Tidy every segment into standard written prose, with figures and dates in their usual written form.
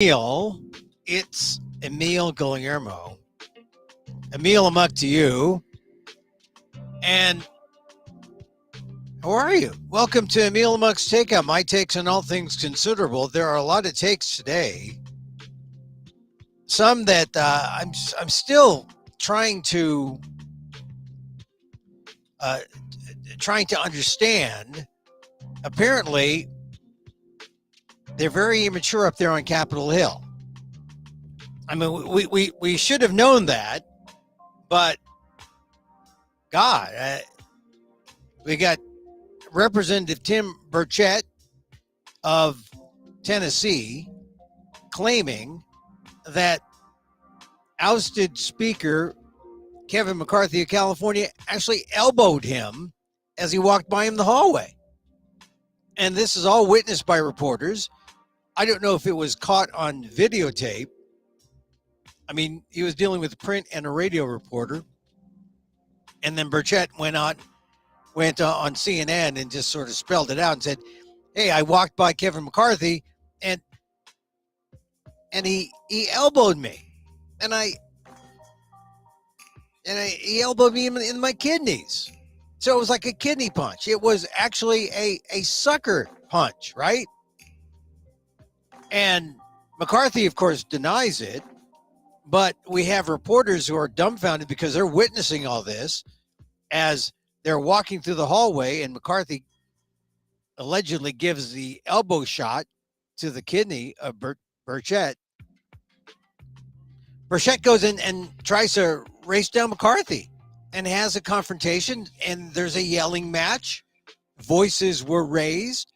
Emil, it's Emil Guillermo. Emil, Amok to you. And how are you? Welcome to Emil Amok's Takeout, my takes on all things considerable. There are a lot of takes today. Some that I'm still trying to understand. Apparently, they're very immature up there on Capitol Hill. I mean, we should have known that, but God, we got Representative Tim Burchett of Tennessee claiming that ousted Speaker Kevin McCarthy of California actually elbowed him as he walked by him in the hallway. And this is all witnessed by reporters. I don't know if it was caught on videotape. I mean, he was dealing with a print and a radio reporter. And then Burchett went on CNN and just sort of spelled it out and said, hey, I walked by Kevin McCarthy and he elbowed me. And he elbowed me in my kidneys. So it was like a kidney punch. It was actually a sucker punch, right? And McCarthy, of course, denies it. But we have reporters who are dumbfounded because they're witnessing all this as they're walking through the hallway, and McCarthy allegedly gives the elbow shot to the kidney of Burchett. Burchett goes in and tries to race down McCarthy and has a confrontation, and there's a yelling match. Voices were raised.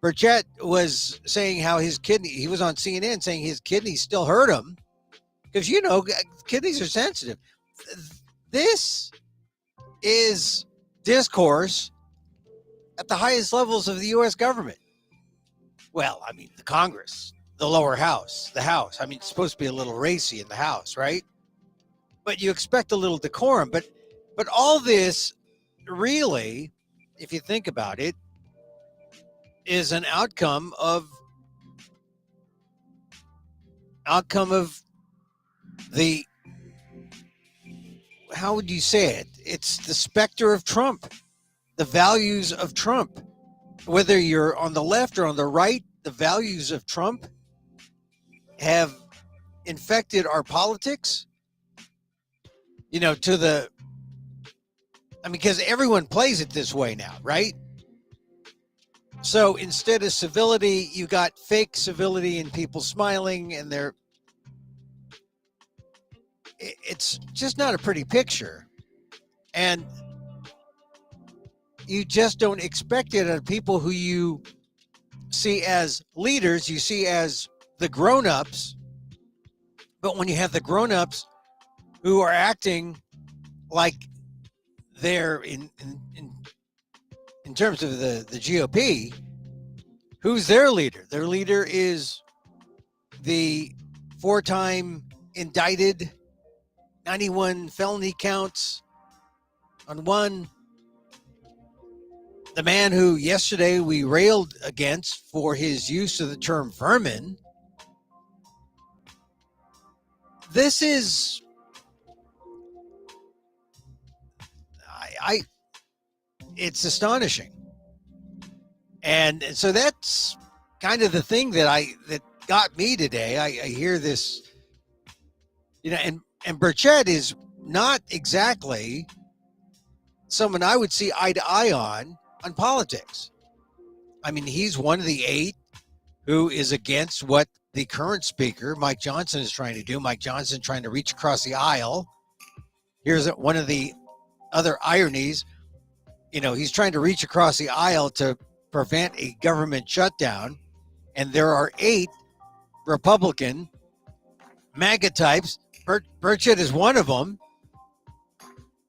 Burchett was saying how his kidney, he was on CNN saying his kidneys still hurt him because, you know, kidneys are sensitive. This is discourse at the highest levels of the U.S. government. Well, I mean, the Congress, the lower house, the House. I mean, it's supposed to be a little racy in the House, right? But you expect a little decorum. But all this really, if you think about it, is an outcome of the, how would you say it? It's the specter of Trump, the values of Trump. Whether you're on the left or on the right, the values of Trump have infected our politics, you know, because everyone plays it this way now, right? So instead of civility, you got fake civility and people smiling, and it's just not a pretty picture. And you just don't expect it out of people who you see as leaders, you see as the grown-ups. But when you have the grown-ups who are acting like they're in terms of the GOP, who's their leader? Their leader is the 4-time indicted, 91 felony counts on one, the man who yesterday we railed against for his use of the term vermin. This is, it's astonishing. And so that's kind of the thing that got me today. I hear this, you know, and Burchett is not exactly someone I would see eye to eye on politics. I mean, he's one of the 8 who is against what the current speaker, Mike Johnson, is trying to do. Mike Johnson trying to reach across the aisle. Here's one of the other ironies. You know, he's trying to reach across the aisle to prevent a government shutdown. And there are 8 Republican MAGA types. Burchett is one of them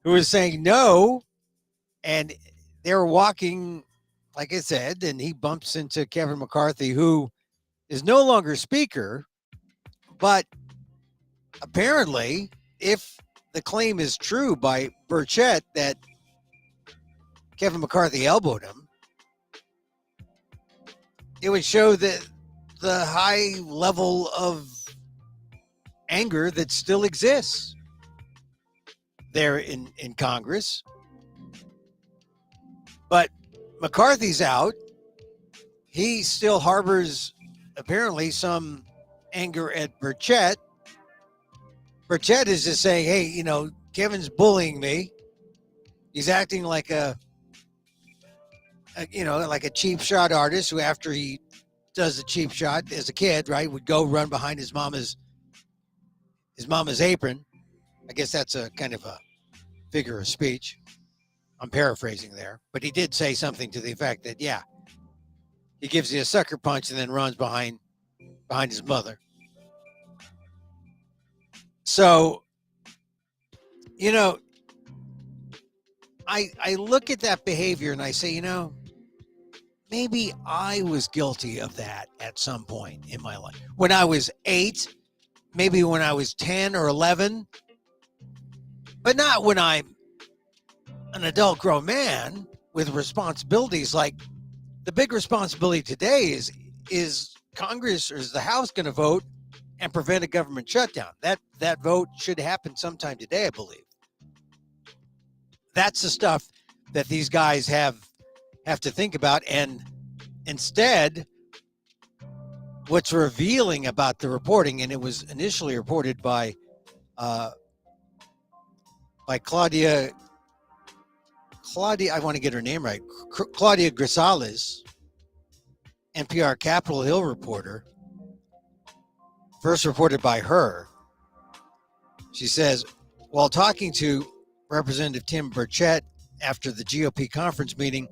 who is saying no. And they're walking, like I said, and he bumps into Kevin McCarthy, who is no longer speaker. But apparently, if the claim is true by Burchett that Kevin McCarthy elbowed him, it would show that the high level of anger that still exists there in Congress. But McCarthy's out. He still harbors apparently some anger at Burchett. Burchett is just saying, hey, you know, Kevin's bullying me. He's acting like a like a cheap shot artist who, after he does the cheap shot as a kid, right, would go run behind his mama's apron. I guess that's a kind of a figure of speech. I'm paraphrasing there, but he did say something to the effect that, yeah, he gives you a sucker punch and then runs behind his mother. So, you know, I look at that behavior and I say, you know, maybe I was guilty of that at some point in my life. When I was 8, maybe when I was 10 or 11, but not when I'm an adult grown man with responsibilities. Like, the big responsibility today is Congress, or is the House going to vote and prevent a government shutdown? That vote should happen sometime today, I believe. That's the stuff that these guys have to think about. And instead, what's revealing about the reporting, and it was initially reported by Claudia, I want to get her name right, Claudia Grisales, NPR Capitol Hill reporter, first reported by her. She says, while talking to Representative Tim Burchett after the GOP conference meeting,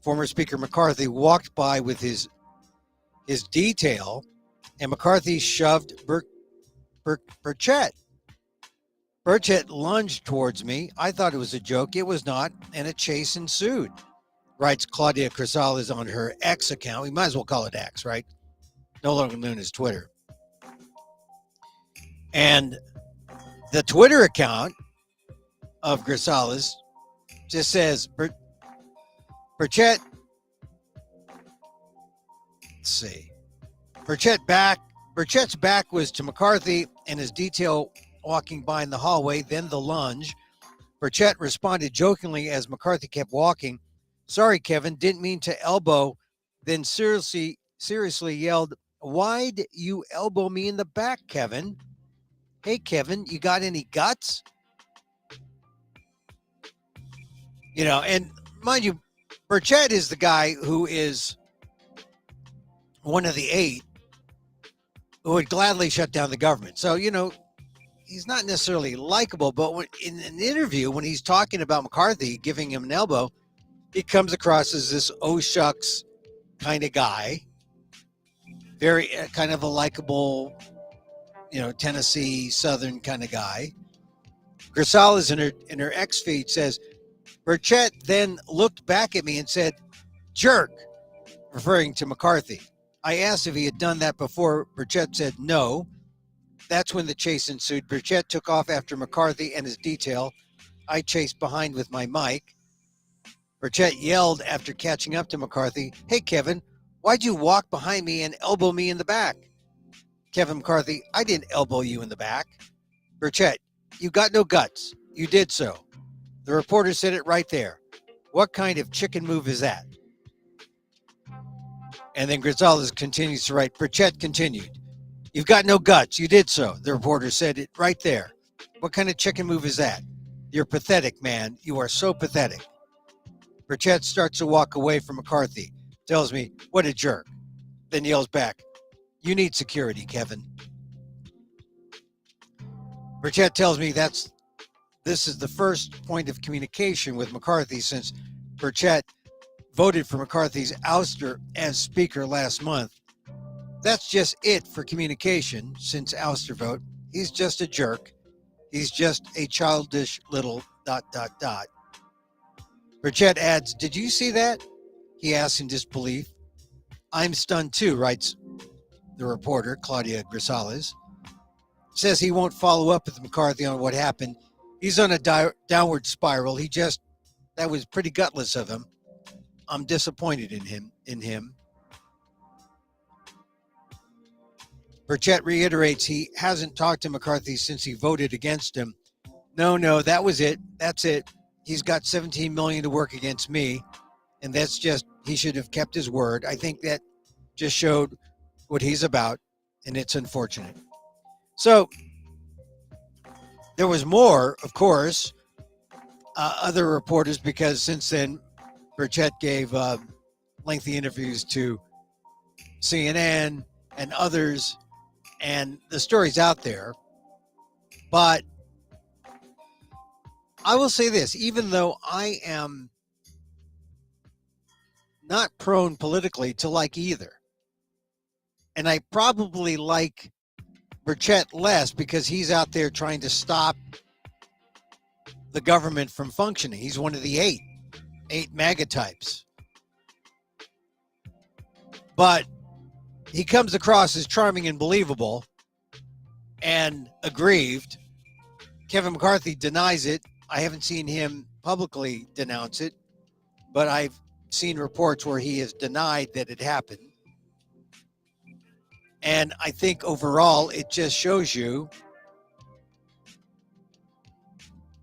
former Speaker McCarthy walked by with his detail, and McCarthy shoved Burchett. Burchett lunged towards me. I thought it was a joke. It was not, and a chase ensued, writes Claudia Grisales on her X account. We might as well call it X, right? No longer known as Twitter. And the Twitter account of Grisales just says, Burchett, let's see. Burchett's back was to McCarthy and his detail walking by in the hallway, then the lunge. Burchett responded jokingly as McCarthy kept walking. Sorry, Kevin, didn't mean to elbow. Then seriously yelled, why'd you elbow me in the back, Kevin? Hey, Kevin, you got any guts? You know, and mind you, Burchett is the guy who is one of the 8 who would gladly shut down the government. So, you know, he's not necessarily likable, but in an interview, when he's talking about McCarthy giving him an elbow, he comes across as this oh shucks kind of guy, very kind of a likable, you know, Tennessee Southern kind of guy. Grisales in her X feed says, Burchett then looked back at me and said, jerk, referring to McCarthy. I asked if he had done that before. Burchett said no. That's when the chase ensued. Burchett took off after McCarthy and his detail. I chased behind with my mic. Burchett yelled after catching up to McCarthy, hey, Kevin, why'd you walk behind me and elbow me in the back? Kevin McCarthy, I didn't elbow you in the back. Burchett, you got no guts. You did so. The reporter said it right there. What kind of chicken move is that? And then Grisales continues to write, Burchett continued. You've got no guts. You did so. The reporter said it right there. What kind of chicken move is that? You're pathetic, man. You are so pathetic. Burchett starts to walk away from McCarthy. Tells me, what a jerk. Then yells back, you need security, Kevin. Burchett tells me this is the first point of communication with McCarthy since Burchett voted for McCarthy's ouster as Speaker last month. That's just it for communication since ouster vote. He's just a jerk. He's just a childish little ... Burchett adds, did you see that? He asks in disbelief. I'm stunned too, writes the reporter, Claudia Grisales. Says he won't follow up with McCarthy on what happened. He's on a downward spiral. That was pretty gutless of him. I'm disappointed in him. Burchett reiterates he hasn't talked to McCarthy since he voted against him. No, that was it. That's it. He's got $17 million to work against me, and that's just, he should have kept his word. I think that just showed what he's about, and it's unfortunate. So there was more, of course, other reporters, because since then, Burchett gave lengthy interviews to CNN and others, and the story's out there. But I will say this, even though I am not prone politically to like either, and I probably like Burchett less because he's out there trying to stop the government from functioning. He's one of the eight MAGA types. But he comes across as charming and believable and aggrieved. Kevin McCarthy denies it. I haven't seen him publicly denounce it, but I've seen reports where he has denied that it happened. And I think overall, it just shows you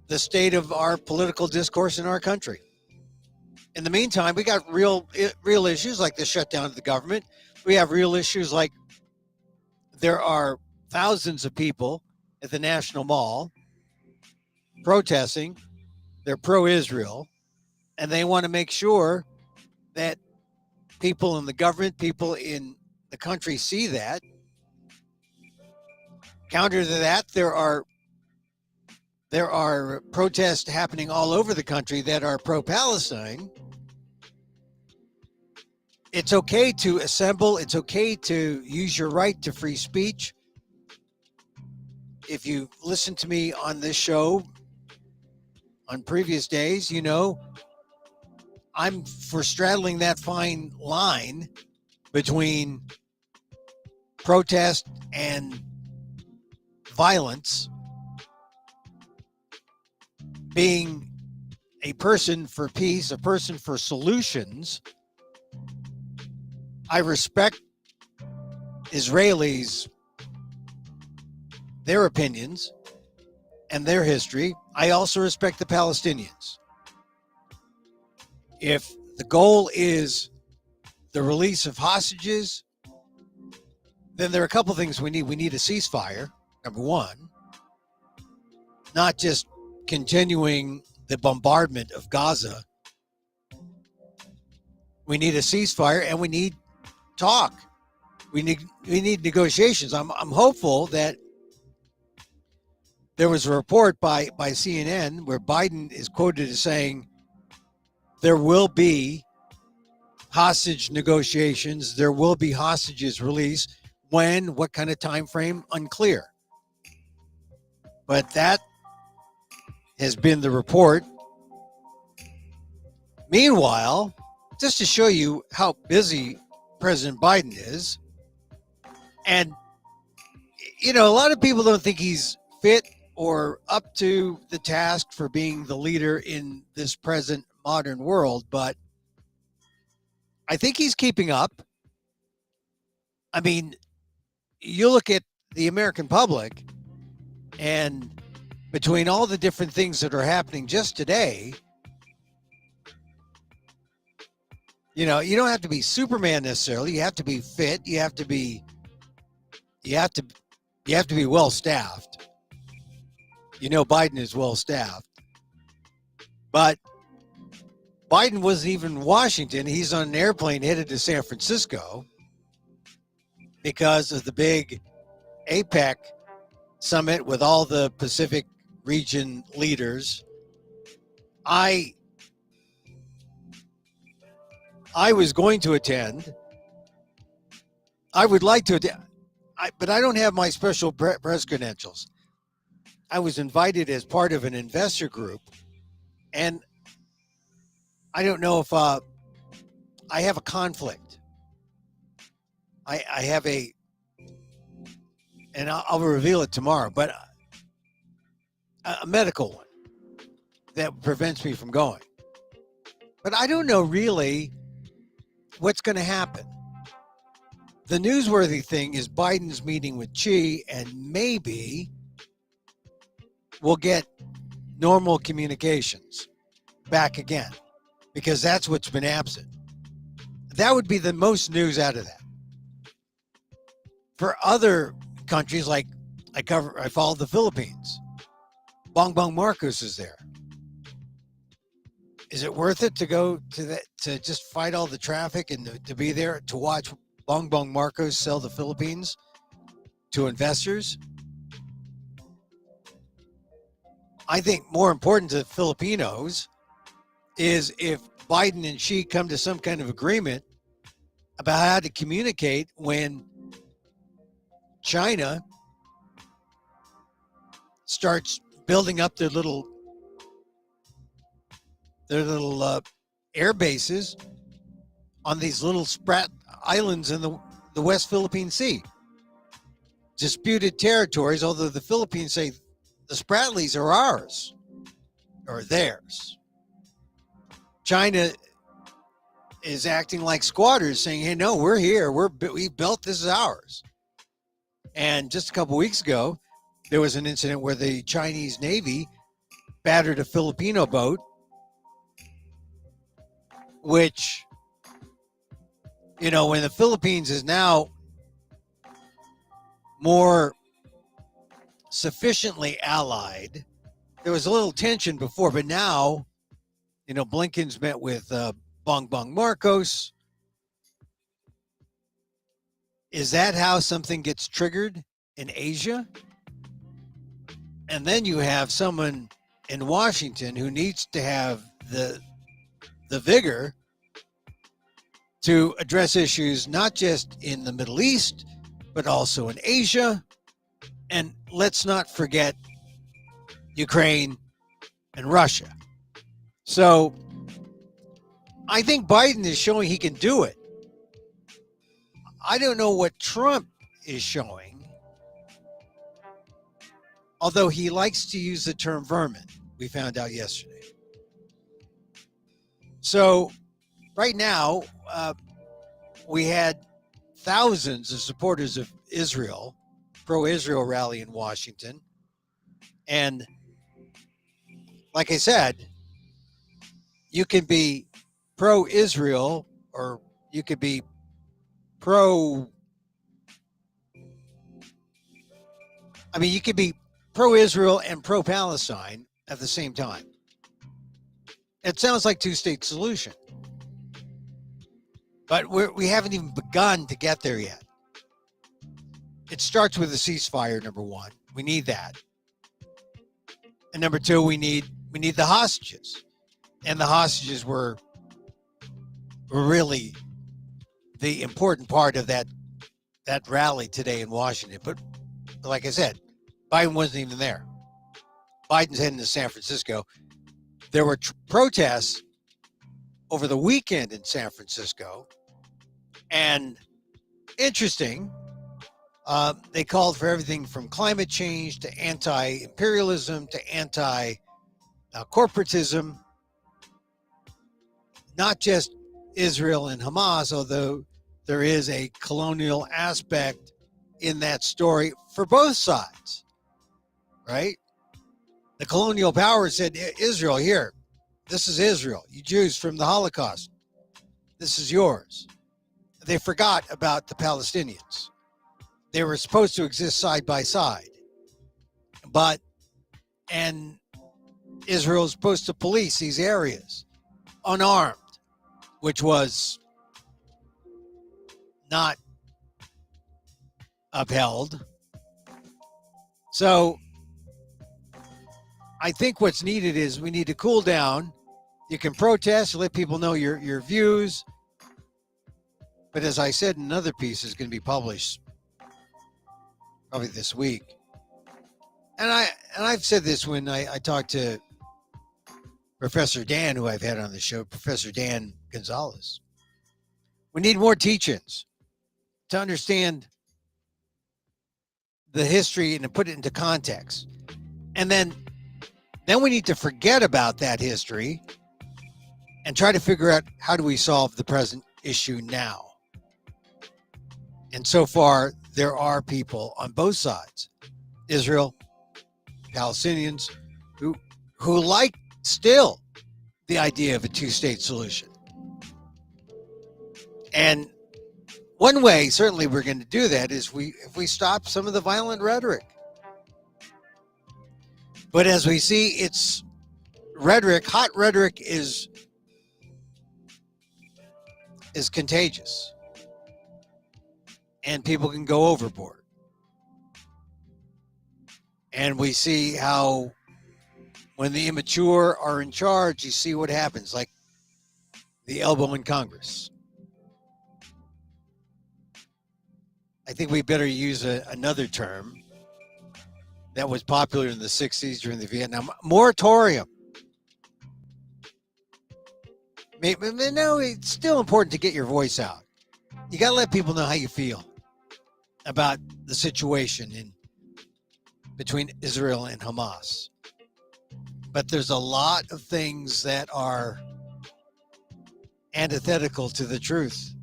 the state of our political discourse in our country. In the meantime, we got real issues like the shutdown of the government. We have real issues like there are thousands of people at the National Mall protesting. They're pro-Israel, and they want to make sure that people in the government, people in the country see that. Counter to that, there are protests happening all over the country that are pro-Palestine. It's okay to assemble. It's okay to use your right to free speech. If you listen to me on this show on previous days, you know I'm for straddling that fine line between protest and violence, being a person for peace, a person for solutions. I respect Israelis, their opinions and their history. I also respect the Palestinians. If the goal is the release of hostages, then there are a couple things we need. We need a ceasefire, number one, not just continuing the bombardment of Gaza. We need a ceasefire, and we need talk. We need negotiations. I'm hopeful that there was a report by CNN where Biden is quoted as saying there will be hostage negotiations, there will be hostages released. When, what kind of time frame, unclear. But that has been the report. Meanwhile, just to show you how busy President Biden is, and you know, a lot of people don't think he's fit or up to the task for being the leader in this present modern world, but I think he's keeping up. I mean, you look at the American public, and between all the different things that are happening just today, you know, you don't have to be Superman necessarily. You have to be fit. You have to be well staffed. You know, Biden is well staffed, but Biden wasn't even in Washington. He's on an airplane headed to San Francisco because of the big APEC summit with all the Pacific region leaders. I was going to attend. I would like to attend, but I don't have my special press credentials. I was invited as part of an investor group, and I don't know if I have a conflict. I have and I'll reveal it tomorrow, but a medical one that prevents me from going. But I don't know really what's going to happen. the newsworthy thing is Biden's meeting with Xi, and maybe we'll get normal communications back again, because that's what's been absent. That would be the most news out of that. For other countries, like I followed the Philippines. Bongbong Marcos is there. Is it worth it to go to that, to just fight all the traffic and to be there to watch Bongbong Marcos sell the Philippines to investors? I think more important to Filipinos is if Biden and Xi come to some kind of agreement about how to communicate when China starts building up their little air bases on these little sprat islands in the West Philippine Sea. Disputed territories, although the Philippines say the Spratlys are ours or theirs. China is acting like squatters, saying, hey, no, we're here. We built, this is ours. And just a couple weeks ago, there was an incident where the Chinese Navy battered a Filipino boat, which, when the Philippines is now more sufficiently allied, there was a little tension before, but now, Blinken's met with Bongbong Marcos. Is that how something gets triggered in Asia? And then you have someone in Washington who needs to have the vigor to address issues not just in the Middle East, but also in Asia. And let's not forget Ukraine and Russia. So I think Biden is showing he can do it. I don't know what Trump is showing, although he likes to use the term vermin, we found out yesterday. So right now, we had thousands of supporters of Israel, pro-Israel rally in Washington. And like I said, you can be pro-Israel or you could be you could be pro-Israel and pro-Palestine at the same time. It sounds like two-state solution. But we haven't even begun to get there yet. It starts with a ceasefire, number one. We need that. And number two, we need the hostages. And the hostages were really the important part of that rally today in Washington. But like I said, Biden wasn't even there. Biden's heading to San Francisco. There were protests over the weekend in San Francisco. And interesting, they called for everything from climate change to anti-imperialism to anti-corporatism. Not just Israel and Hamas, although there is a colonial aspect in that story for both sides, right? The colonial power said, Israel, here, this is Israel. You Jews from the Holocaust, this is yours. They forgot about the Palestinians. They were supposed to exist side by side. And Israel is supposed to police these areas unarmed, which was not upheld. So I think what's needed is we need to cool down. You can protest, let people know your views. But as I said, another piece is going to be published probably this week. And I've said this when I talked to Professor Dan, who I've had on the show, Professor Dan Gonzalez. We need more teach-ins to understand the history and to put it into context. And then we need to forget about that history and try to figure out how do we solve the present issue now. And so far, there are people on both sides, Israel, Palestinians, who like still the idea of a two-state solution. And one way, certainly, we're going to do that is if we stop some of the violent rhetoric. But as we see, it's rhetoric. Hot rhetoric is contagious, and people can go overboard. And we see how when the immature are in charge, you see what happens, like the elbow in Congress. I think we better use another term that was popular in the 60s during the Vietnam moratorium. No, it's still important to get your voice out. You got to let people know how you feel about the situation between Israel and Hamas. But there's a lot of things that are antithetical to the truth.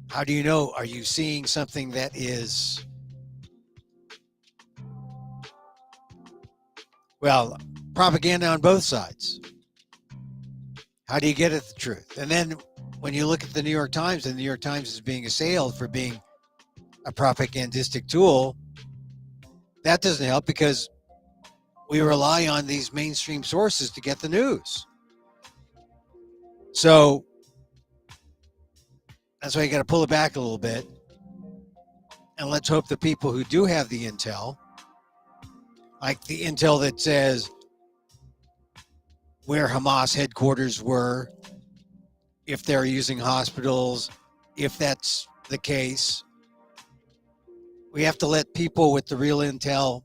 How do you know? Are you seeing something that is, well, propaganda on both sides? How do you get at the truth? And then when you look at the New York Times, and the New York Times is being assailed for being a propagandistic tool, that doesn't help because we rely on these mainstream sources to get the news. So that's why you got to pull it back a little bit. And let's hope the people who do have the intel, like the intel that says where Hamas headquarters were, if they're using hospitals, if that's the case, we have to let people with the real intel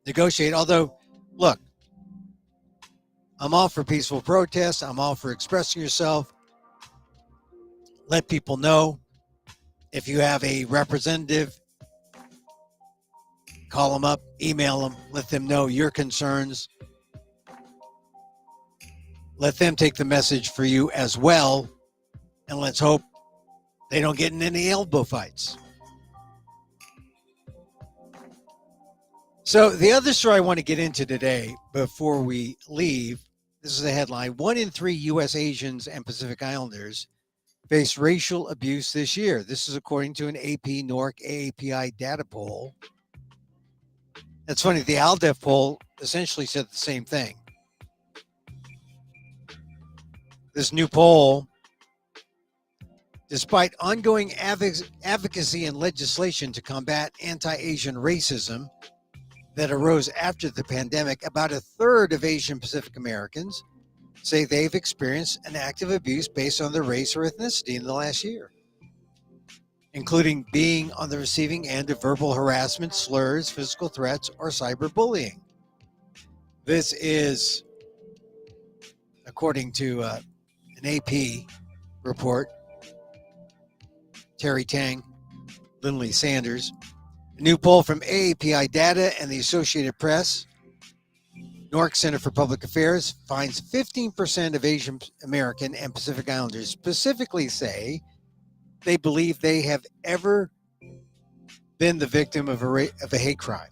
negotiate. Although, look, I'm all for peaceful protests. I'm all for expressing yourself. Let people know. If you have a representative, call them up, email them, let them know your concerns. Let them take the message for you as well. And let's hope they don't get in any elbow fights. So the other story I want to get into today before we leave, this is a headline. 1 in 3 U.S. Asians and Pacific Islanders face racial abuse this year. This is according to an AP NORC AAPI data poll. That's funny. The ALDEF poll essentially said the same thing. This new poll, despite ongoing advocacy and legislation to combat anti-Asian racism that arose after the pandemic, about a third of Asian Pacific Americans say they've experienced an act of abuse based on their race or ethnicity in the last year, including being on the receiving end of verbal harassment, slurs, physical threats, or cyberbullying. This is, according to an AP report, Terry Tang, Lindley Sanders. A new poll from AAPI Data and the Associated Press, NORC Center for Public Affairs, finds 15% of Asian American and Pacific Islanders specifically say they believe they have ever been the victim of a hate crime.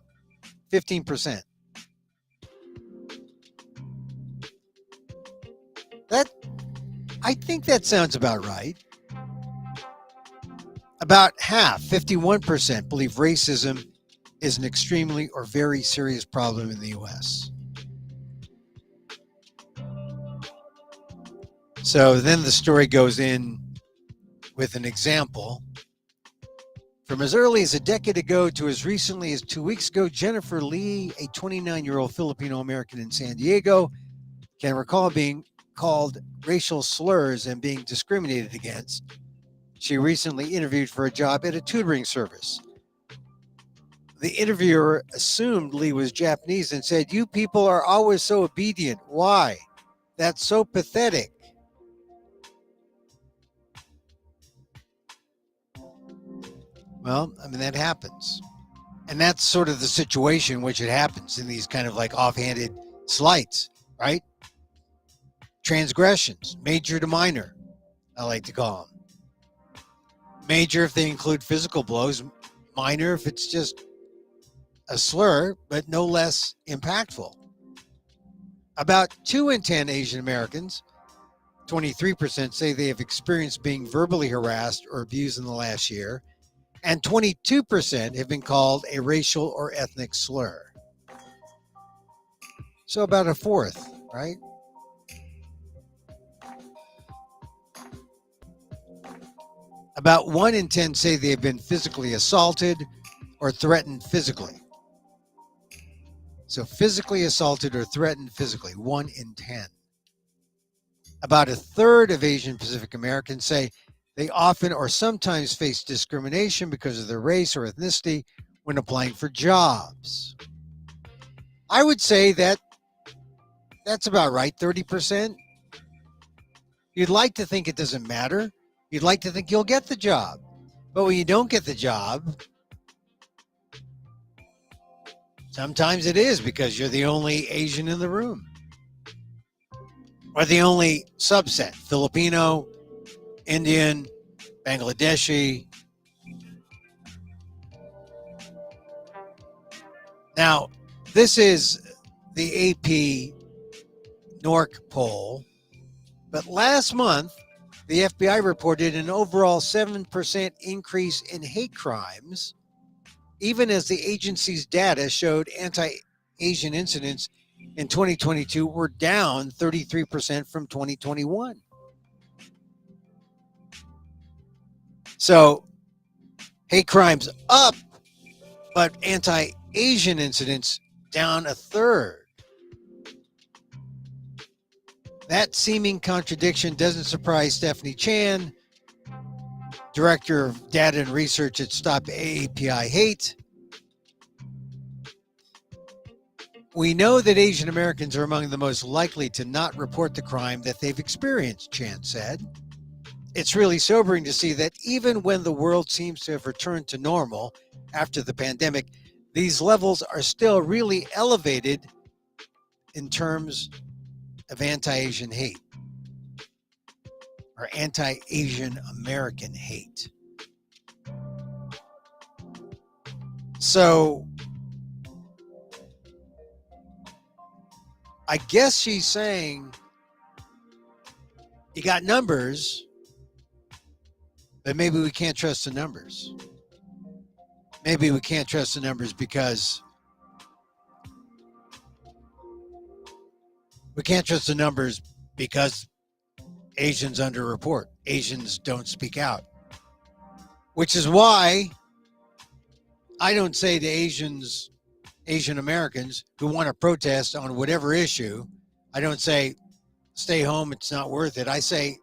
15%. I think that sounds about right. About half, 51%, believe racism is an extremely or very serious problem in the U.S. So then the story goes in with an example. From as early as a decade ago to as recently as 2 weeks ago, Jennifer Lee, a 29-year-old Filipino-American in San Diego, can recall being called racial slurs and being discriminated against. She recently interviewed for a job at a tutoring service. The interviewer assumed Lee was Japanese and said, "You people are always so obedient. Why? That's so pathetic." Well, I mean, that happens. And that's sort of the situation in which it happens in these kind of like offhanded slights, right? Transgressions, major to minor, I like to call them. major if they include physical blows, minor if it's just a slur, but no less impactful. About 2 in 10 Asian Americans, 23%, say they have experienced being verbally harassed or abused in the last year, and 22% have been called a racial or ethnic slur. So about a fourth, right? About 1 in 10 say they have been physically assaulted or threatened physically. So physically assaulted or threatened physically, 1 in 10. About a third of Asian Pacific Americans say they often or sometimes face discrimination because of their race or ethnicity when applying for jobs. I would say that that's about right, 30%. You'd like to think it doesn't matter. You'd like to think you'll get the job. But when you don't get the job, sometimes it is because you're the only Asian in the room. Or the only subset, Filipino, Indian, Bangladeshi. Now, this is the AP NORC poll, but last month, the FBI reported an overall 7% increase in hate crimes, even as the agency's data showed anti-Asian incidents in 2022 were down 33% from 2021. So, hate crimes up, but anti-Asian incidents down a third. That seeming contradiction doesn't surprise Stephanie Chan, Director of Data and Research at Stop AAPI Hate. We know that Asian Americans are among the most likely to not report the crime that they've experienced, Chan said. It's really sobering to see that even when the world seems to have returned to normal after the pandemic, these levels are still really elevated in terms of anti-Asian hate or anti-Asian American hate. So I guess she's saying you got numbers, but maybe we can't trust the numbers. Maybe we can't trust the numbers because Asians underreport. Asians don't speak out. Which is why I don't say to Asian Americans who want to protest on whatever issue, I don't say, stay home, it's not worth it. I say,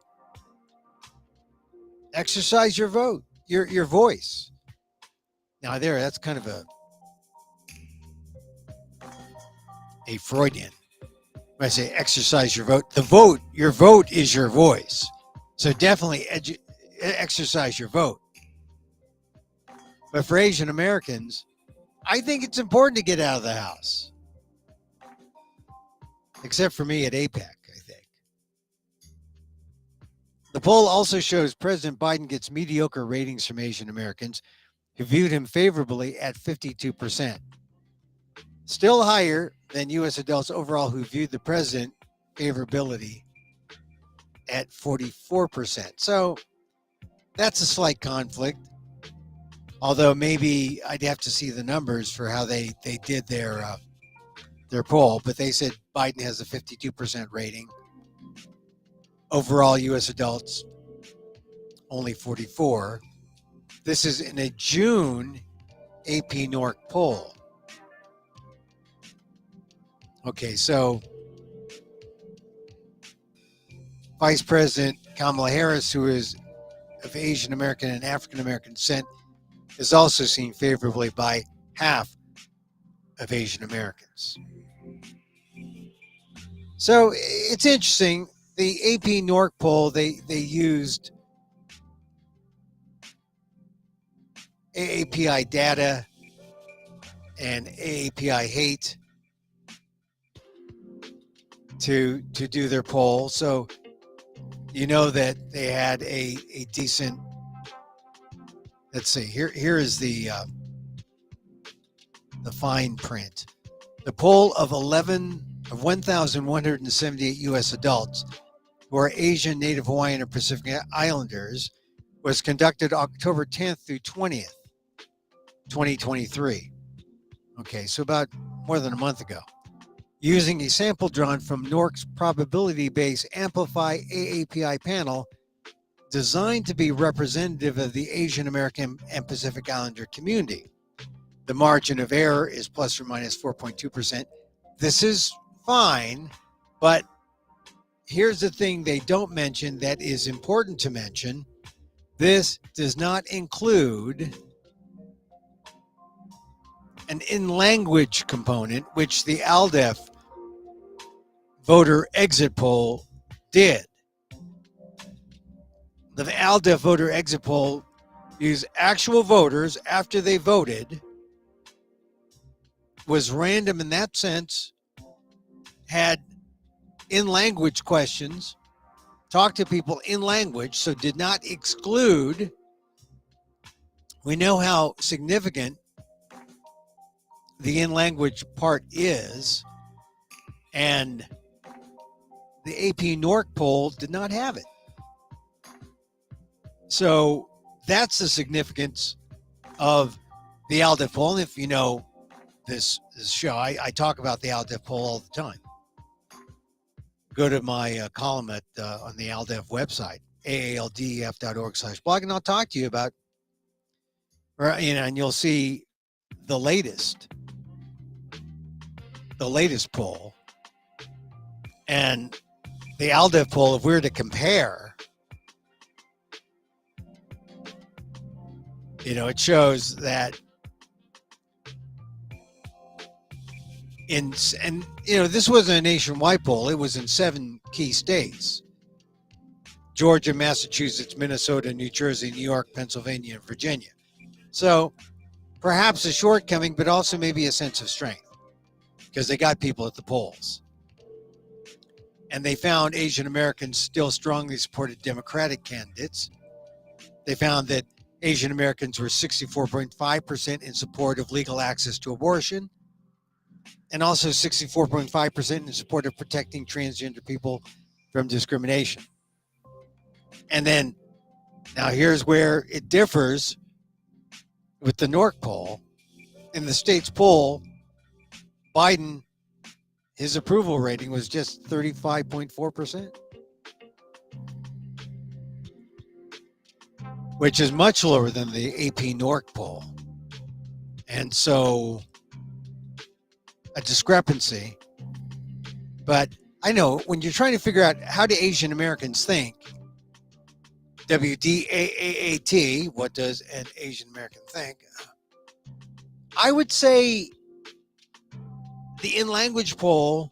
exercise your vote, your voice. Now that's kind of a Freudian. When I say exercise your vote, your vote is your voice. So definitely exercise your vote. But for Asian Americans, I think it's important to get out of the house. Except for me at APEC, I think. The poll also shows President Biden gets mediocre ratings from Asian Americans who viewed him favorably at 52%. Still higher than U.S. adults overall who viewed the president favorability at 44%. So that's a slight conflict. Although maybe I'd have to see the numbers for how they did their poll, but they said Biden has a 52% rating. Overall, U.S. adults, only 44. This is in a June AP NORC poll. Okay, so Vice President Kamala Harris, who is of Asian American and African American descent, is also seen favorably by half of Asian Americans. So it's interesting. The AP NORC poll, they used AAPI data and AAPI hate to do their poll. So you know that they had a decent let's see. Here is the fine print. The poll of 1,178 U.S. adults who are Asian, Native Hawaiian, or Pacific Islanders was conducted October 10th through 20th, 2023. Okay, so about more than a month ago. Using a sample drawn from NORC's probability-based Amplify AAPI panel designed to be representative of the Asian American and Pacific Islander community. The margin of error is plus or minus 4.2%. This is fine, but here's the thing they don't mention that is important to mention. This does not include an in-language component, which the ALDEF voter exit poll did. The ALDEF voter exit poll used actual voters after they voted, was random in that sense, had in-language questions, talked to people in language, so did not exclude. We know how significant the in-language part is, and the AP NORC poll did not have it. So that's the significance of the ALDEF poll. And if you know this show, I talk about the ALDEF poll all the time. Go to my column at on the ALDEF website, aaldef.org/blog, and I'll talk to you about, and you'll see the latest poll. And the ALDEF poll, if we were to compare, it shows that this wasn't a nationwide poll. It was in 7 key states: Georgia, Massachusetts, Minnesota, New Jersey, New York, Pennsylvania, and Virginia. So perhaps a shortcoming, but also maybe a sense of strength, because they got people at the polls. And they found Asian Americans still strongly supported Democratic candidates. They found that Asian Americans were 64.5% in support of legal access to abortion, and also 64.5% in support of protecting transgender people from discrimination. And then, now here's where it differs with the NORC poll. In the state's poll, Biden, his approval rating was just 35.4%, which is much lower than the AP NORC poll. And so a discrepancy. But I know when you're trying to figure out how do Asian Americans think, WDAAT, what does an Asian American think? I would say the in-language poll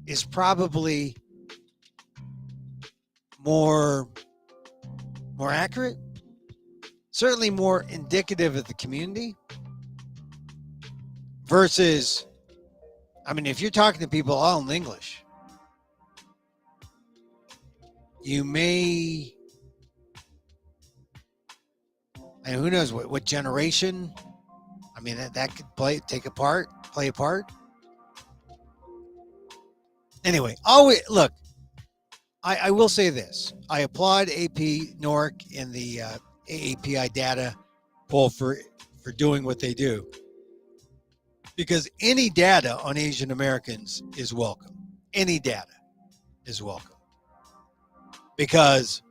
is probably more accurate, certainly more indicative of the community, versus, if you're talking to people all in English, you may, and who knows what generation, that could play a part. Anyway, look, I will say this. I applaud AP NORC and the AAPI data poll for doing what they do, because any data on Asian Americans is welcome. Any data is welcome. Because,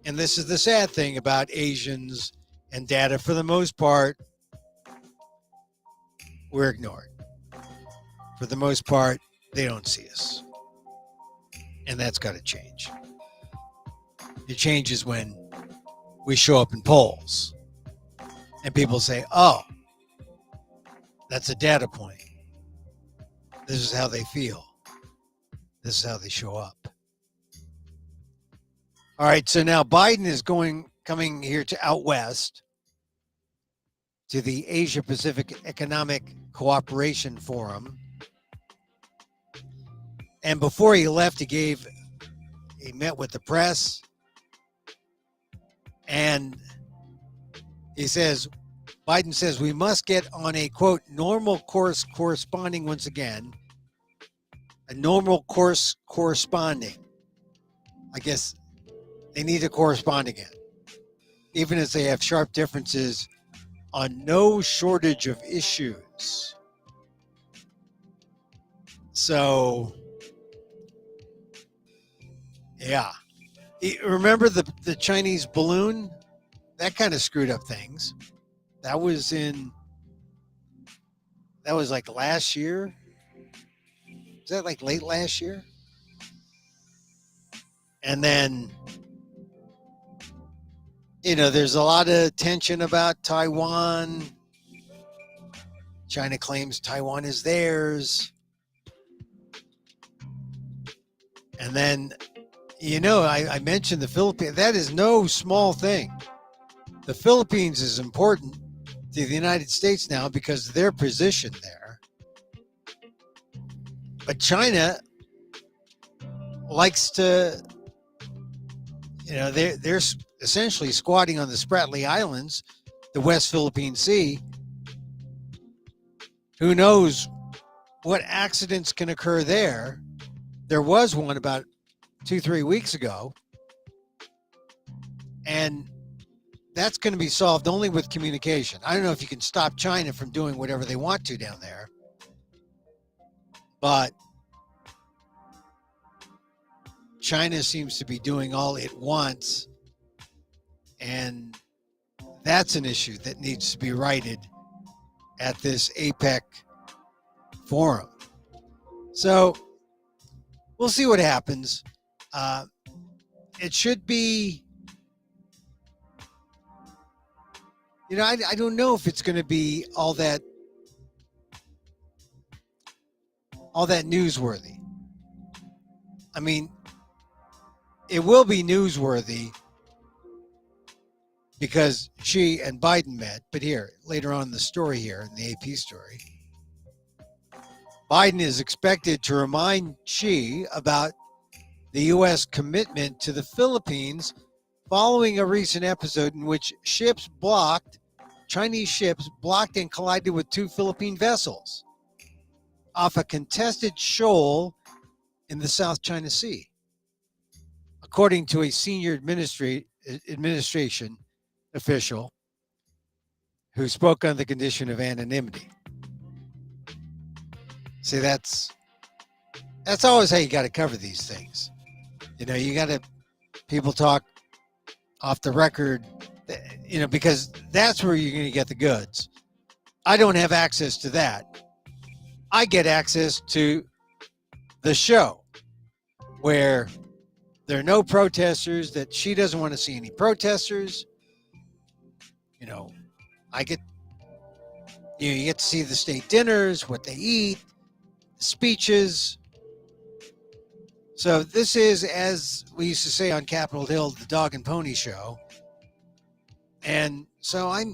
and this is the sad thing about Asians and data, for the most part, we're ignored. For the most part, they don't see us. And that's got to change. It changes when we show up in polls and people say, oh, that's a data point. This is how they feel. This is how they show up. All right, so now Biden is coming here out west to the Asia Pacific Economic Cooperation Forum. And before he left, he met with the press, and He says, Biden says we must get on a, quote, normal course corresponding once again. A normal course corresponding. I guess they need to correspond again, even as they have sharp differences on no shortage of issues. So, yeah. Remember the Chinese balloon? That kind of screwed up things. That was like last year. Is that like late last year? And then, there's a lot of tension about Taiwan. China claims Taiwan is theirs. And then, I mentioned the Philippines. That is no small thing. The Philippines is important to the United States now because of their position there. But China likes to, they're essentially squatting on the Spratly Islands, the West Philippine Sea. Who knows what accidents can occur there? There was one about 2-3 weeks ago. And that's going to be solved only with communication. I don't know if you can stop China from doing whatever they want to down there. But China seems to be doing all it wants. And that's an issue that needs to be righted at this APEC forum. So we'll see what happens. It should be, I don't know if it's going to be all that newsworthy. I mean, it will be newsworthy because Xi and Biden met. But here, later on in the story here, in the AP story, Biden is expected to remind Xi about the U.S. commitment to the Philippines following a recent episode in which Chinese ships blocked and collided with 2 Philippine vessels off a contested shoal in the South China Sea, according to a senior administration official who spoke on the condition of anonymity. See, that's always how you got to cover these things. You got to, people talk off the record, because that's where you're going to get the goods. I don't have access to that. I get access to the show where there are no protesters, that she doesn't want to see any protesters. I get, you get to see the state dinners, what they eat, speeches. So this is, as we used to say on Capitol Hill, the dog and pony show. And so I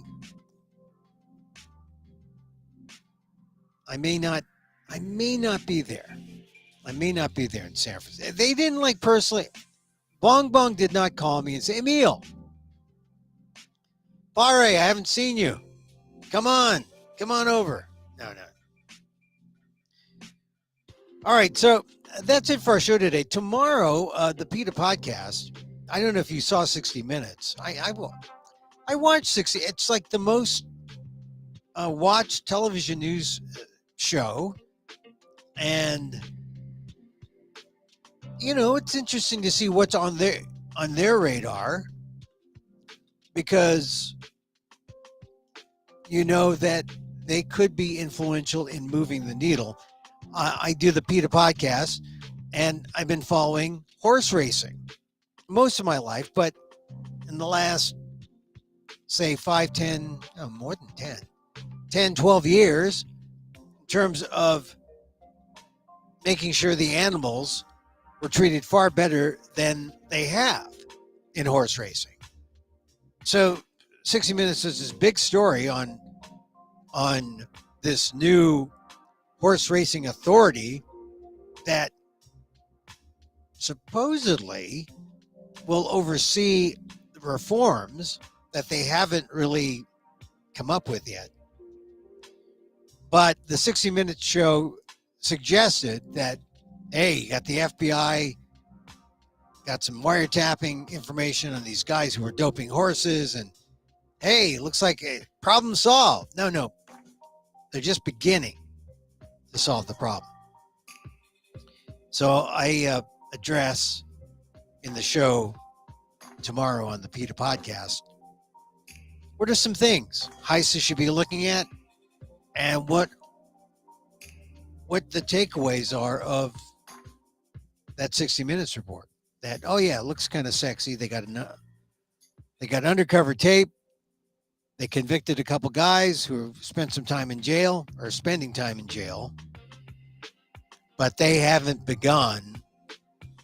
may not be there. I may not be there in San Francisco. They didn't personally. Bong Bong did not call me and say, Emil, Pare, I haven't seen you. Come on over. No. All right, so that's it for our show today. Tomorrow, the PETA podcast. I don't know if you saw 60 Minutes. I watched 60. It's like the most watched television news show, and it's interesting to see what's on their radar, because that they could be influential in moving the needle. I do the PETA podcast, and I've been following horse racing most of my life, but in the last, say, 5, 10, no, more than 10, 12 years, in terms of making sure the animals were treated far better than they have in horse racing. So 60 Minutes is this big story on this new horse racing authority that supposedly will oversee the reforms that they haven't really come up with yet. But the 60 Minutes show suggested that, hey, you got the FBI, got some wiretapping information on these guys who were doping horses, and hey, looks like a problem solved. No, they're just beginning to solve the problem. So I address in the show tomorrow on the PETA podcast, what are some things HISA should be looking at, and what the takeaways are of that 60 Minutes report. That, oh yeah, it looks kind of sexy. They got undercover tape. They convicted a couple guys who spent some time in jail or spending time in jail, but they haven't begun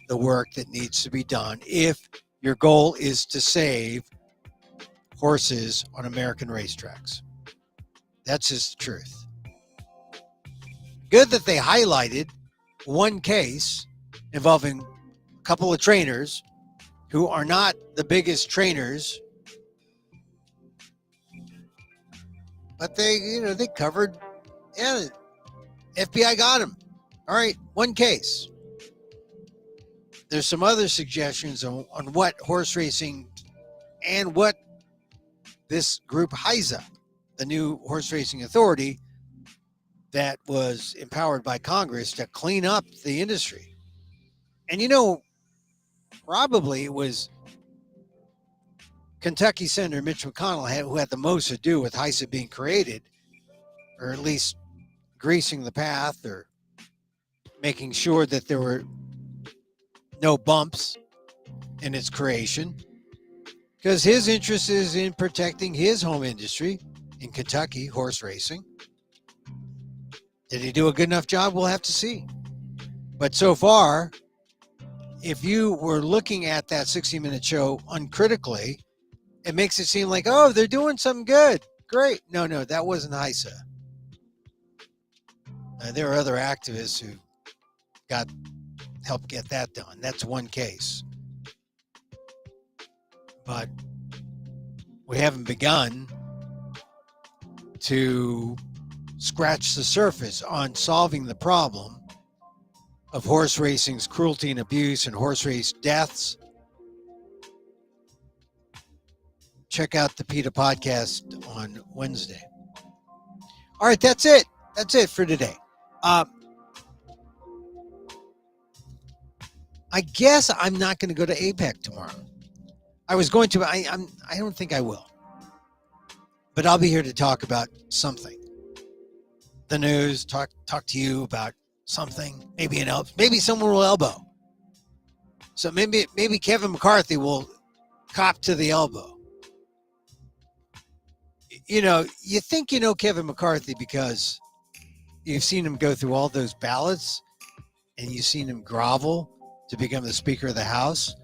the work that needs to be done if your goal is to save horses on American racetracks. That's just the truth. Good that they highlighted one case involving a couple of trainers who are not the biggest trainers, but they covered, yeah, FBI got him. All right, one case. There's some other suggestions on what horse racing and what this group HISA, the new horse racing authority that was empowered by Congress to clean up the industry. And probably it was Kentucky Senator Mitch McConnell who had the most to do with HISA being created, or at least greasing the path or making sure that there were no bumps in its creation, because his interest is in protecting his home industry in Kentucky, horse racing. Did he do a good enough job? We'll have to see. But so far, if you were looking at that 60-minute show uncritically, it makes it seem like, oh, they're doing something good. Great. No, that wasn't HISA. There are other activists who helped get that done. That's one case. But we haven't begun to scratch the surface on solving the problem of horse racing's cruelty and abuse and horse race deaths. Check out the PETA podcast on Wednesday. All right, that's it. That's it for today. I guess I'm not going to go to APEC tomorrow. I was going to. I don't think I will. But I'll be here to talk about something. The news. Talk to you about something. Maybe someone will elbow. So maybe Kevin McCarthy will cop to the elbow. You think you know Kevin McCarthy because you've seen him go through all those ballots and you've seen him grovel to become the Speaker of the House,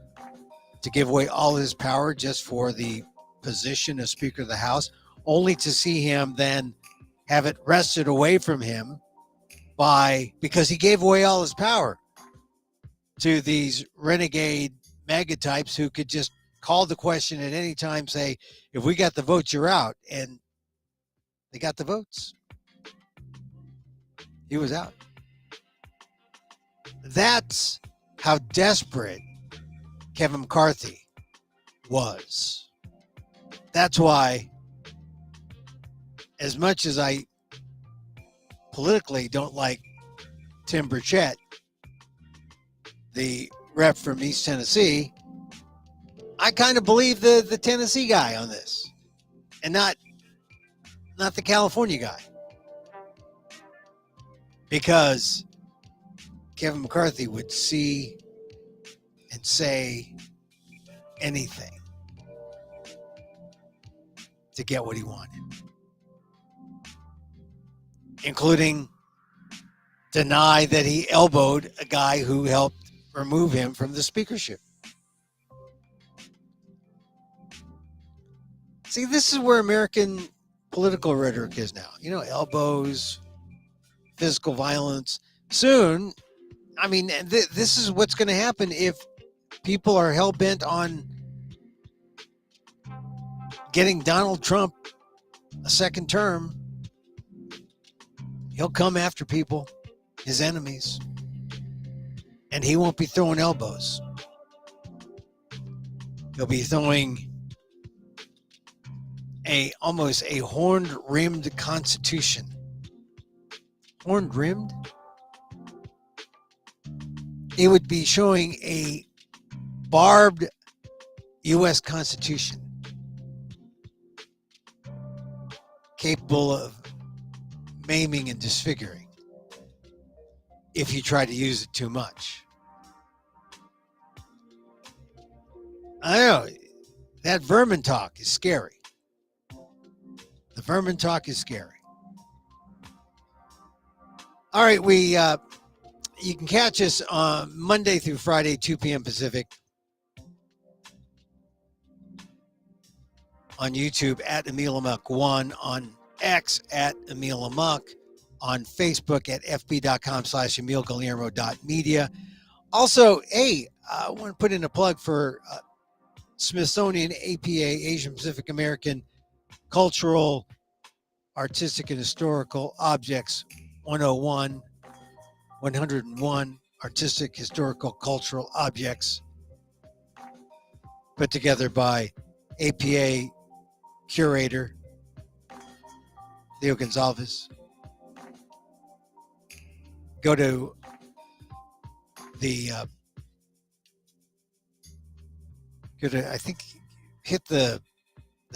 to give away all his power just for the position of Speaker of the House, only to see him then have it wrested away from him because he gave away all his power to these renegade mega types who could just call the question at any time, say, if we got the votes, you're out. And they got the votes. He was out. That's how desperate Kevin McCarthy was. That's why, as much as I politically don't like Tim Burchett, the rep from East Tennessee, I kind of believe the Tennessee guy on this, and not the California guy, because Kevin McCarthy would see and say anything to get what he wanted, including deny that he elbowed a guy who helped remove him from the speakership. See, this is where American political rhetoric is now. Elbows, physical violence. Soon, this is what's going to happen if people are hell-bent on getting Donald Trump a second term, he'll come after people, his enemies, and he won't be throwing elbows. He'll be throwing almost a horn-rimmed constitution. Horn-rimmed? It would be showing a barbed U.S. Constitution capable of maiming and disfiguring if you try to use it too much. I know that vermin talk is scary. The vermin talk is scary. All right, you can catch us on Monday through Friday, 2 p.m. Pacific, on YouTube at Emil Amok 1, on X at Emil Amok, on Facebook at fb.com/EmilGuillermo.media. Also, hey, I want to put in a plug for Smithsonian APA, Asian Pacific American Cultural, Artistic, and Historical Objects 101, 101 Artistic, Historical, Cultural Objects, put together by APA curator Leo Gonzalez. Go to I think hit the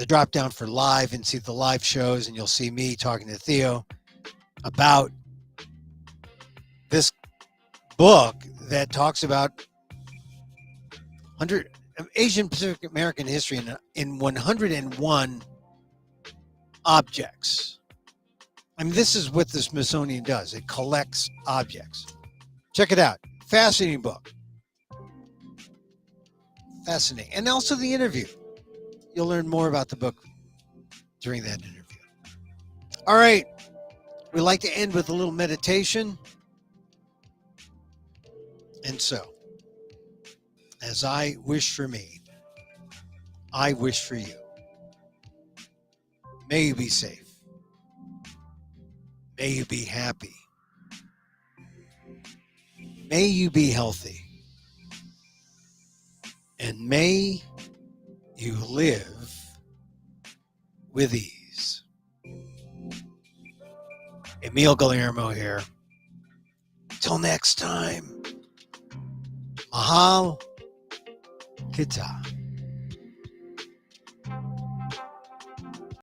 drop down for live and see the live shows, and you'll see me talking to Theo about this book that talks about Asian Pacific American history in 101 objects. I mean, this is what the Smithsonian does. It collects objects. Check it out. Fascinating book. Fascinating. And also the interview. You'll learn more about the book during that interview. All right. We like to end with a little meditation. And so, as I wish for me, I wish for you. May you be safe. May you be happy. May you be healthy. And may you live with ease. Emil Guillermo here. Till next time. Mahal Kita.